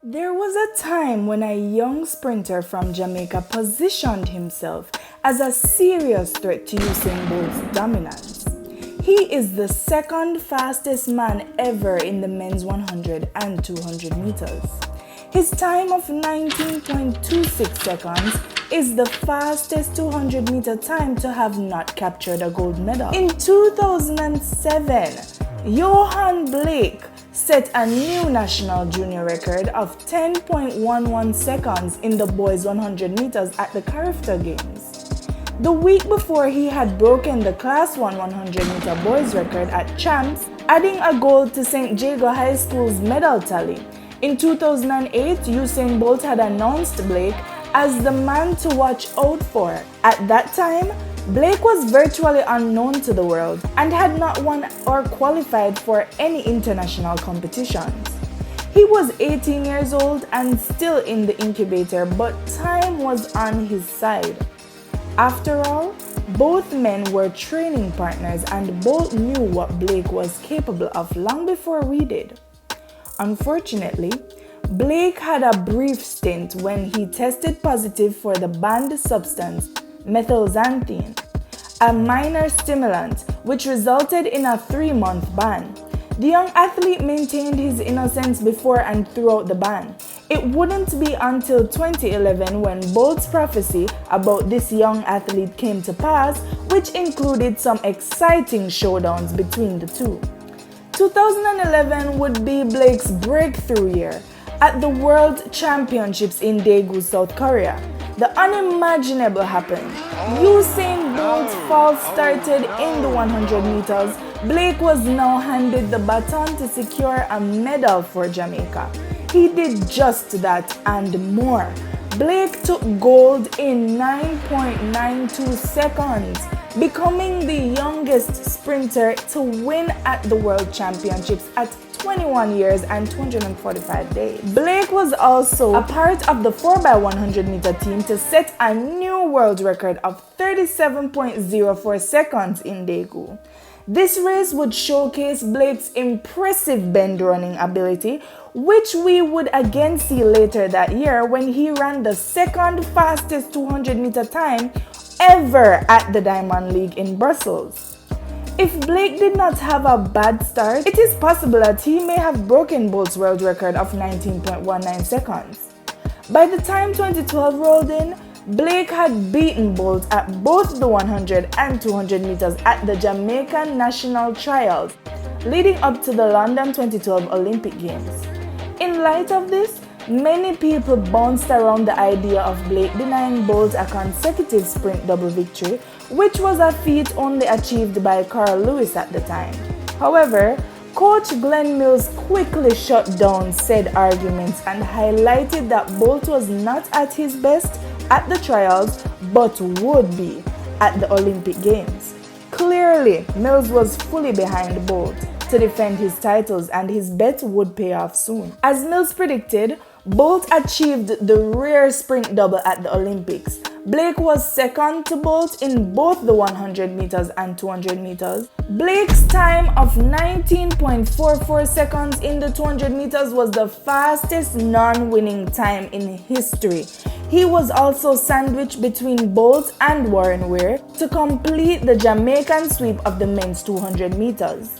There was a time when a young sprinter from Jamaica positioned himself as a serious threat to Usain Bolt's dominance. He is the second fastest man ever in the men's 100 and 200 meters. His time of 19.26 seconds is the fastest 200-meter time to have not captured a gold medal. In 2007, Yohan Blake set a new national junior record of 10.11 seconds in the boys 100 meters at the Carifta Games. The week before, he had broken the Class 1 100-meter boys record at Champs, adding a gold to St. Jago High School's medal tally. In 2008, Usain Bolt had announced Blake as the man to watch out for. At that time, Blake was virtually unknown to the world and had not won or qualified for any international competitions. He was 18 years old and still in the incubator, but time was on his side. After all, both men were training partners and both knew what Blake was capable of long before we did. Unfortunately, Blake had a brief stint when he tested positive for the banned substance methylxanthine, a minor stimulant, which resulted in a 3-month ban. The young athlete maintained his innocence before and throughout the ban. It wouldn't be until 2011 when Bolt's prophecy about this young athlete came to pass, which included some exciting showdowns between the two. 2011 would be Blake's breakthrough year at the World Championships in Daegu, South Korea. The unimaginable happened. Usain Bolt's fall started in the 100 meters. Blake was now handed the baton to secure a medal for Jamaica. He did just that and more. Blake took gold in 9.92 seconds, becoming the youngest sprinter to win at the World Championships at 21 years and 245 days. Blake was also a part of the 4x100 meter team to set a new world record of 37.04 seconds in Daegu. This race would showcase Blake's impressive bend running ability, which we would again see later that year when he ran the second fastest 200 meter time ever at the Diamond League in Brussels. If Blake did not have a bad start, it is possible that he may have broken Bolt's world record of 19.19 seconds. By the time 2012 rolled in, Blake had beaten Bolt at both the 100 and 200 meters at the Jamaican National Trials, leading up to the London 2012 Olympic Games. In light of this, many people bounced around the idea of Blake denying Bolt a consecutive sprint double victory, which was a feat only achieved by Carl Lewis at the time. However, Coach Glenn Mills quickly shut down said arguments and highlighted that Bolt was not at his best at the trials, but would be at the Olympic Games. Clearly, Mills was fully behind Bolt to defend his titles, and his bet would pay off soon. As Mills predicted, Bolt achieved the rare sprint double at the Olympics. Blake was second to Bolt in both the 100 meters and 200 meters. Blake's time of 19.44 seconds in the 200 meters was the fastest non-winning time in history. He was also sandwiched between Bolt and Warren Weir to complete the Jamaican sweep of the men's 200 meters.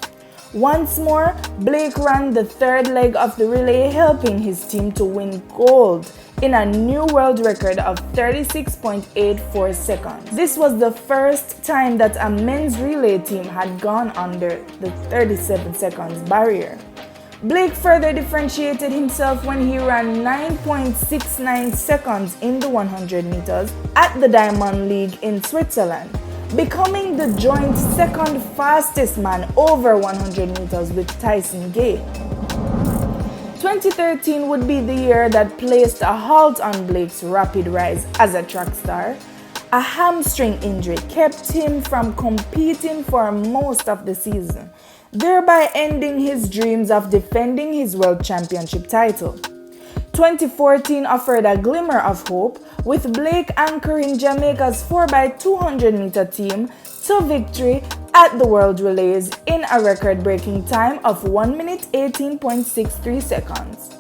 Once more, Blake ran the third leg of the relay, helping his team to win gold in a new world record of 36.84 seconds. This was the first time that a men's relay team had gone under the 37 seconds barrier. Blake further differentiated himself when he ran 9.69 seconds in the 100 meters at the Diamond League in Switzerland, becoming the joint second fastest man over 100 meters with Tyson Gay. 2013 would be the year that placed a halt on Blake's rapid rise as a track star. A hamstring injury kept him from competing for most of the season, thereby ending his dreams of defending his world championship title. 2014 offered a glimmer of hope, with Blake anchoring Jamaica's 4x200 meter team to victory at the World Relays in a record-breaking time of 1 minute 18.63 seconds.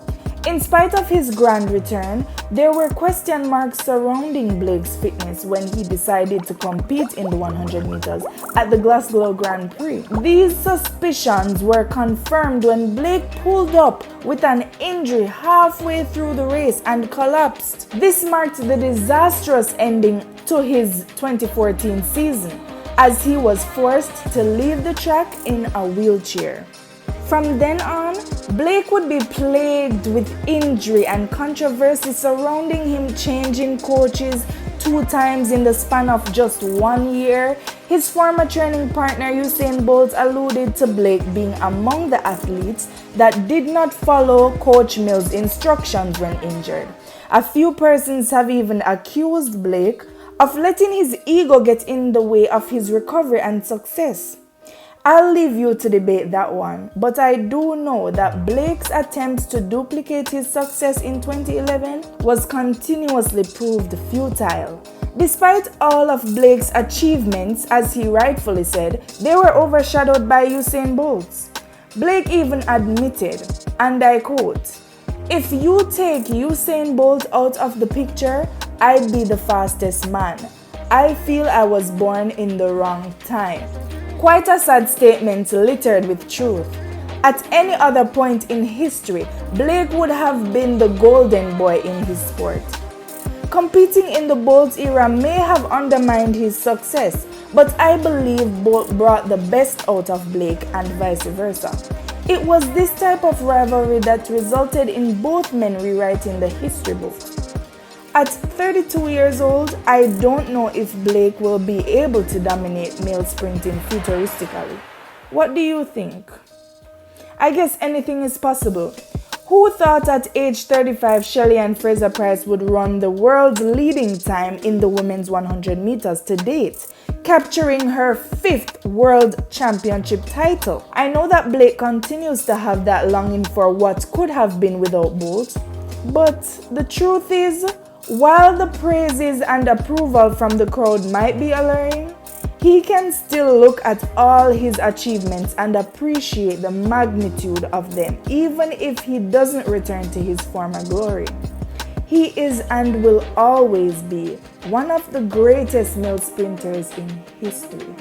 In spite of his grand return, there were question marks surrounding Blake's fitness when he decided to compete in the 100 meters at the Glasgow Grand Prix. These suspicions were confirmed when Blake pulled up with an injury halfway through the race and collapsed. This marked the disastrous ending to his 2014 season, as he was forced to leave the track in a wheelchair. From then on, Blake would be plagued with injury and controversy surrounding him changing coaches 2 times in the span of just 1 year. His former training partner Usain Bolt alluded to Blake being among the athletes that did not follow Coach Mills' instructions when injured. A few persons have even accused Blake of letting his ego get in the way of his recovery and success. I'll leave you to debate that one, but I do know that Blake's attempts to duplicate his success in 2011 was continuously proved futile. Despite all of Blake's achievements, as he rightfully said, they were overshadowed by Usain Bolt's. Blake even admitted, and I quote, "If you take Usain Bolt out of the picture, I'd be the fastest man. I feel I was born in the wrong time." Quite a sad statement littered with truth. At any other point in history, Blake would have been the golden boy in his sport. Competing in the Bolt era may have undermined his success, but I believe Bolt brought the best out of Blake and vice versa. It was this type of rivalry that resulted in both men rewriting the history books. At 32 years old, I don't know if Blake will be able to dominate male sprinting futuristically. What do you think? I guess anything is possible. Who thought at age 35 Shelly-Ann Fraser-Pryce would run the world's leading time in the women's 100 meters to date, capturing her 5th world championship title? I know that Blake continues to have that longing for what could have been without Bolt, but the truth is, while the praises and approval from the crowd might be alluring, he can still look at all his achievements and appreciate the magnitude of them, even if he doesn't return to his former glory. He is and will always be one of the greatest male sprinters in history.